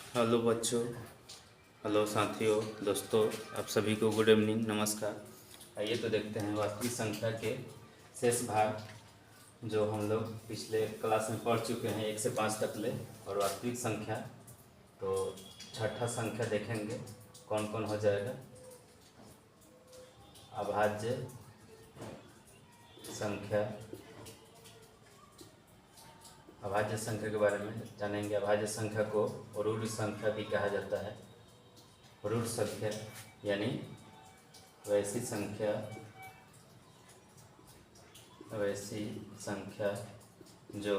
Hello बच्चों, hello साथियों, दोस्तों, आप सभी को गुड इवनिंग, नमस्कार। आइए तो देखते हैं वास्तविक संख्या के शेष भाग जो हम लोग पिछले क्लास में पढ़ चुके हैं 1 से 5 तक ले। और वास्तविक संख्या तो छठा संख्या देखेंगे कौन कौन हो जाएगा। अभाज्य संख्या, अभाज्य संख्या के बारे में जानेंगे। अभाज्य संख्या को रूढ़ संख्या भी कहा जाता है। रूढ़ संख्या यानी वैसी संख्या जो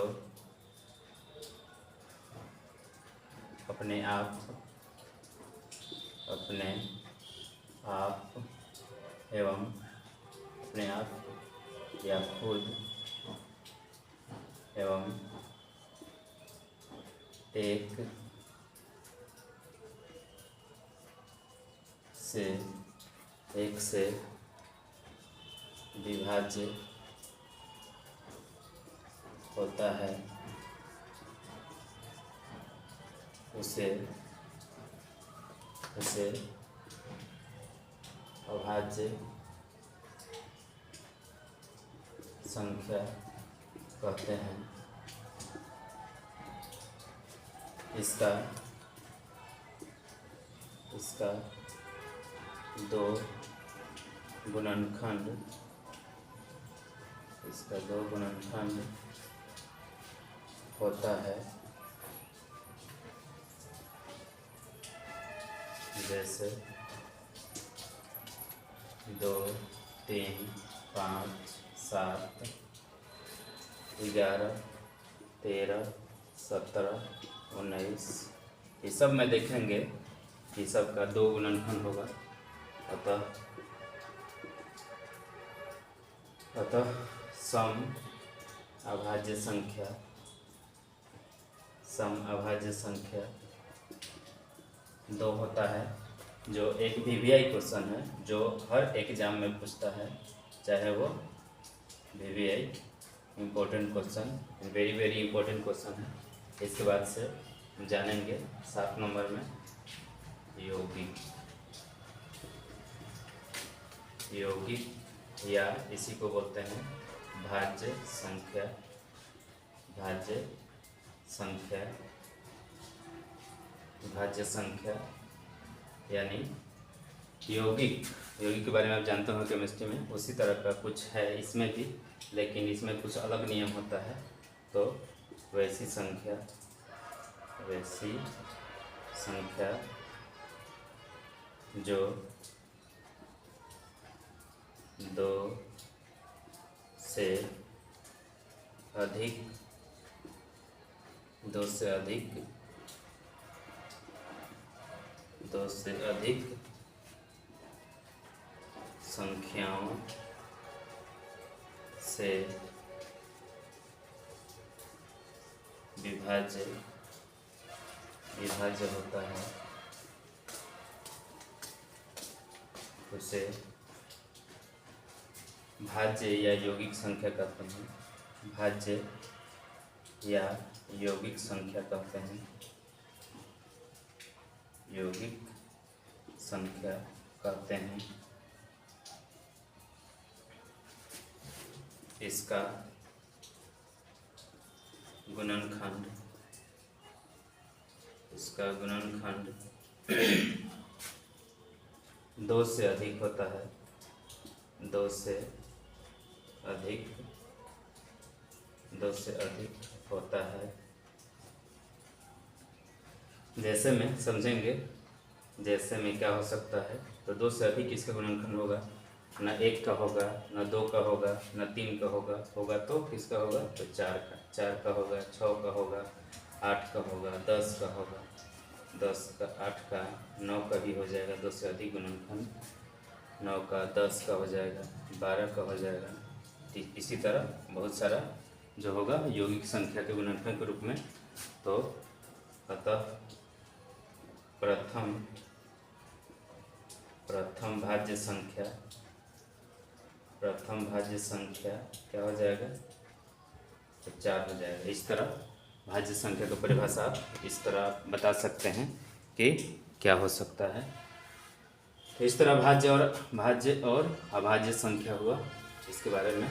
अपने आप एवं अपने आप या खुद एवं एक से विभाज्य होता है उसे अभाज्य संख्या कहते हैं। इसका दो गुणनखंड होता है, जैसे 2, 3, 5, 7, 11, 13, 17, 19। ये सब में देखेंगे कि सब का 2 गुणनखंड होगा। अतः सम अभाज्य संख्या 2 होता है, जो एक वीवीआई क्वेश्चन है जो हर एग्जाम में पूछता है, चाहे वो VVI important question, very very important question है। इसके बाद से जानेंगे 7 नंबर में यौगिक या इसी को बोलते हैं भाज्य संख्या यानी यौगिक के बारे में आप जानते हो केमिस्ट्री में, उसी तरह का कुछ है इसमें भी, लेकिन इसमें कुछ अलग नियम होता है। तो वैसी संख्या जो 2 से अधिक संख्याओं से विभाज्य होता है, उसे भाज्य या यौगिक संख्या कहते हैं। भाज्य या यौगिक संख्या कहते हैं। यौगिक संख्या कहते हैं। इसका गुणनखंड 2 से अधिक होता है। 2 से अधिक होता है। जैसे में समझेंगे, जैसे में क्या हो सकता है, तो 2 से अधिक इसका गुणनखंड होगा, न 1 का होगा, न 2 का होगा, न 3 का होगा तो किसका होगा, तो 4 का होगा, 6 का होगा, 8 का होगा, 10 का होगा, 10 का, 8 का, 9 का भी हो जाएगा 2 से अधिक गुणनखंड, 9 का, 10 का हो जाएगा, 12 का हो जाएगा। इसी तरह बहुत सारा जो होगा यौगिक संख्या के गुणनखंड के रूप में। तो अतः प्रथम भाज्य संख्या क्या हो जाएगा, तो 4 हो जाएगा। इस तरह भाज्य संख्या का परिभाषा आप इस तरह बता सकते हैं कि क्या हो सकता है। तो इस तरह भाज्य और अभाज्य संख्या हुआ इसके बारे में,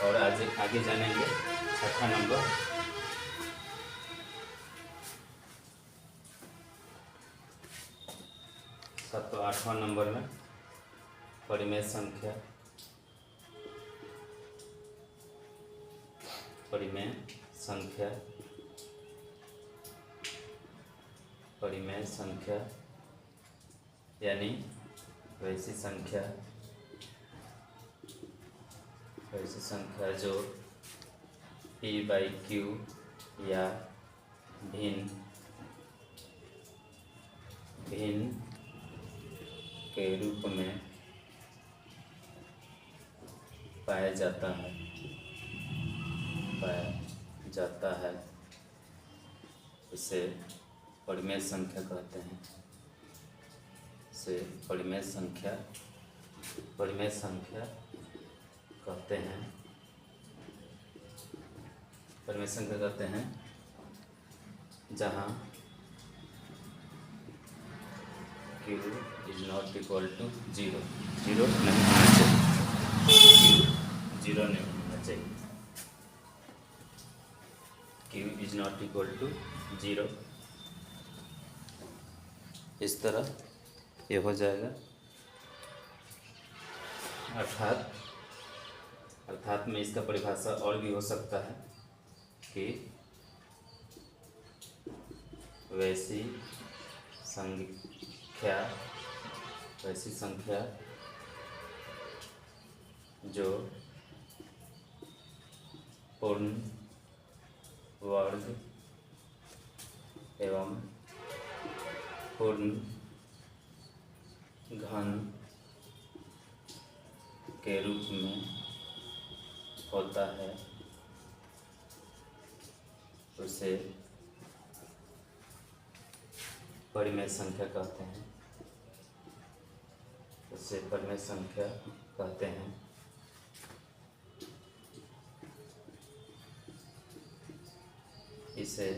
और आज आगे जानेंगे। छठा नंबर, तो 8वां नंबर में परिमेय संख्या। परिमेय संख्या, परिमेय संख्या यानी वैसी संख्या जो p/q या भिन्न के रूप में पाया जाता है, इसे परिमेय संख्या कहते हैं। इसे परिमेय संख्या कहते हैं। परिमेय संख्या कहते हैं जहाँ q is not equal to 0 नहीं होना चाहिए। q 0 नहीं होना चाहिए। q is not equal to 0, इस तरह ये हो जाएगा। अर्थात में इसका परिभाषा और भी हो सकता है कि वैसी संख्या जो पूर्ण वर्ग एवं पूर्ण घन के रूप में होता है, उसे परिमेय संख्या कहते हैं। उसे परिमेय संख्या कहते हैं। इसे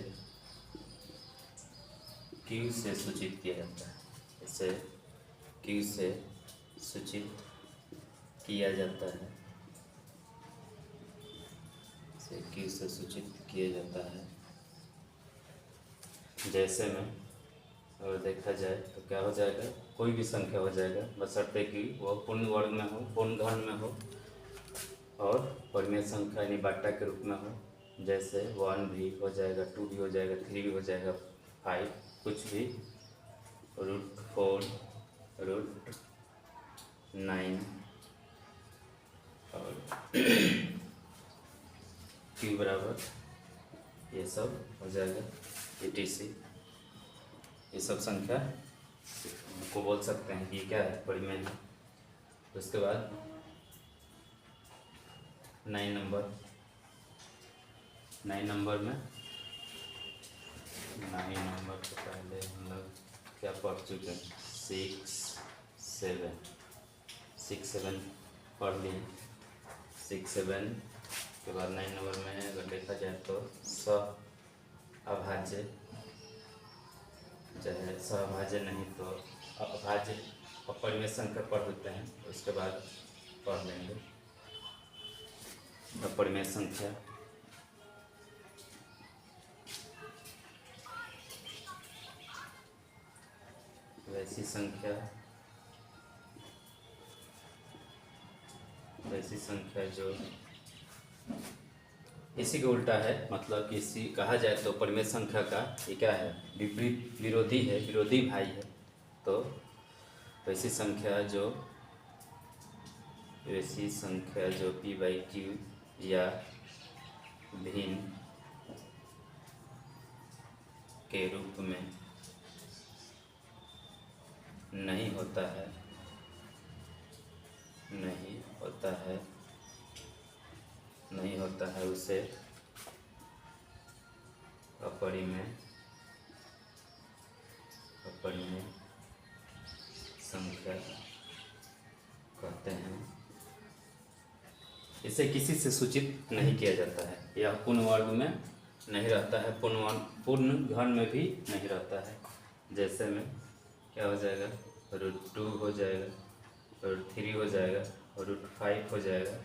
Q से सूचित किया जाता है। इसे Q से सूचित किया जाता है। इसे Q से सूचित किया जाता है। जैसे में अगर देखा जाए तो क्या हो जाएगा, कोई भी संख्या हो जाएगा बशर्ते कि वह पूर्ण वर्ग में हो, पूर्ण घन में हो और परिमेय संख्या यानी बाटा के रूप में हो। जैसे 1 भी हो जाएगा, 2 भी हो जाएगा, 3 भी हो जाएगा, 5 कुछ भी, √4, √9 और Q बराबर ये सब हो जाएगा etc। ये सब संख्या को बोल सकते हैं कि क्या है, परिमेय है। उसके बाद 9 नंबर में 9 नंबर से पहले हम लोग क्या पढ़ चुके हैं, 6 7 पढ़ लिए। 6 7 के बाद 9 नंबर में अगर देखा जाए तो अभाज्य, चाहे सहभाज्य नहीं तो अभाज्य परिमेय संख्या पढ़ लेते हैं, उसके बाद पढ़ लेंगे परिमेय संख्या। वैसी संख्या जो इसी के उल्टा है, मतलब कि इसी कहा जाए तो परिमेय संख्या का ये क्या है, विपरीत, विरोधी है, विरोधी भाई है। तो वैसी संख्या जो p/q या भिन्न के रूप में नहीं होता है, उसे अपरिमेय संख्या कहते हैं। इसे किसी से सूचित नहीं किया जाता है, यह पूर्ण वर्ग में नहीं रहता है, पूर्ण घन में भी नहीं रहता है। जैसे में क्या हो जाएगा, √2 हो जाएगा, √3 हो जाएगा, √5 हो जाएगा,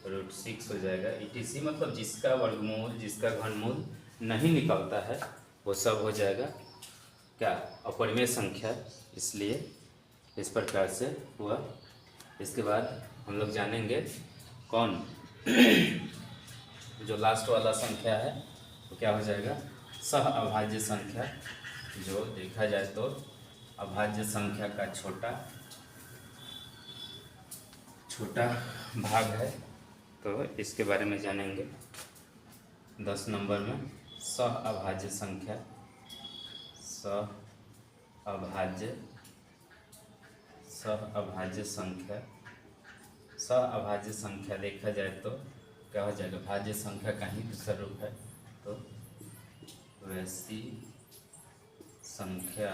√6 हो जाएगा, etc। मतलब जिसका वर्गमूल, जिसका घनमूल नहीं निकलता है वो सब हो जाएगा क्या, अपरिमेय संख्या। इसलिए इस प्रकार से हुआ। इसके बाद हम लोग जानेंगे कौन जो लास्ट वाला संख्या है तो क्या हो जाएगा, सह अभाज्य संख्या। जो देखा जाए तो अभाज्य संख्या का छोटा भाग है, तो इसके बारे में जानेंगे 10 नंबर में। सह अभाज्य संख्या, सह अभाज्य संख्या। सह अभाज्य संख्या देखा जाए तो क्या हो जाएगा, भाज्य संख्या का ही दूसरा रूप है। तो वैसी संख्या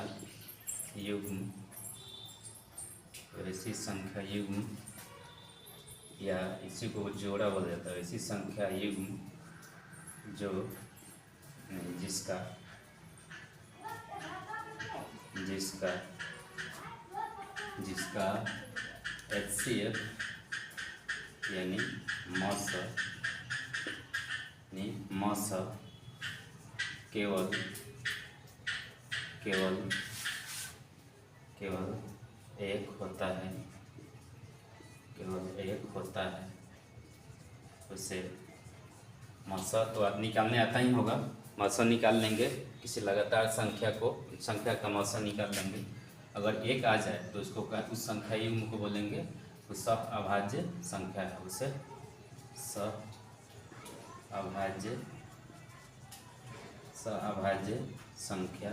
युग्म, या इसी को जोड़ा बोला जाता है, वैसी संख्या युग्म जो जिसका HCF यानी मस केवल एक होता है, उसे मसा तो निकालने आता ही होगा। मसा निकाल लेंगे, किसी लगातार संख्या का मसा निकाल लेंगे। अगर एक आ जाए तो उसको उस संख्या युग्म को बोलेंगे वो सह अभाज्य संख्या है, उसे सह अभाज्य संख्या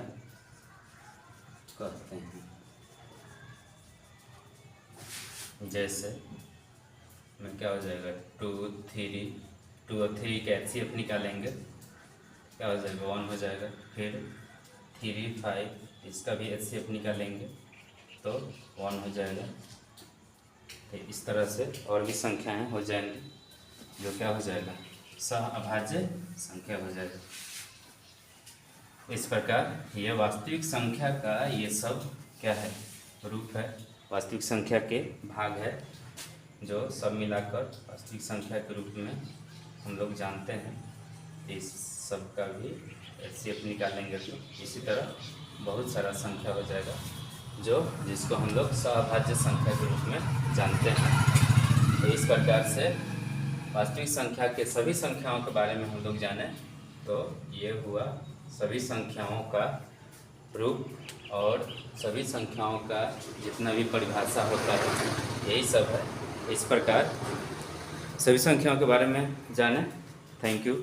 कहते हैं। जैसे में क्या हो जाएगा, 2 और 3 का HCF निकालेंगे, क्या हो जाएगा, 1 हो जाएगा। फिर 3, 5 इसका भी HCF निकालेंगे तो 1 हो जाएगा। तो इस तरह से और भी संख्याएं हो जाएंगी जो क्या हो जाएगा, सह अभाज्य संख्या हो जाएगा। इस प्रकार ये वास्तविक संख्या का ये सब क्या है, रूप है, वास्तविक संख्या के भाग है, जो सब मिलाकर वास्तविक संख्या के रूप में हम लोग जानते हैं। इस सब का भी HCF निकालेंगे तो इसी तरह बहुत सारा संख्या हो जाएगा जिसको हम लोग सहअभाज्य संख्या के रूप में जानते हैं। तो इस प्रकार से वास्तविक संख्या के सभी संख्याओं के बारे में हम लोग जाने, तो ये हुआ सभी संख्याओं का रूप और सभी संख्याओं का जितना भी परिभाषा होता है, यही सब है। इस प्रकार सभी संख्याओं के बारे में जाने। Thank you.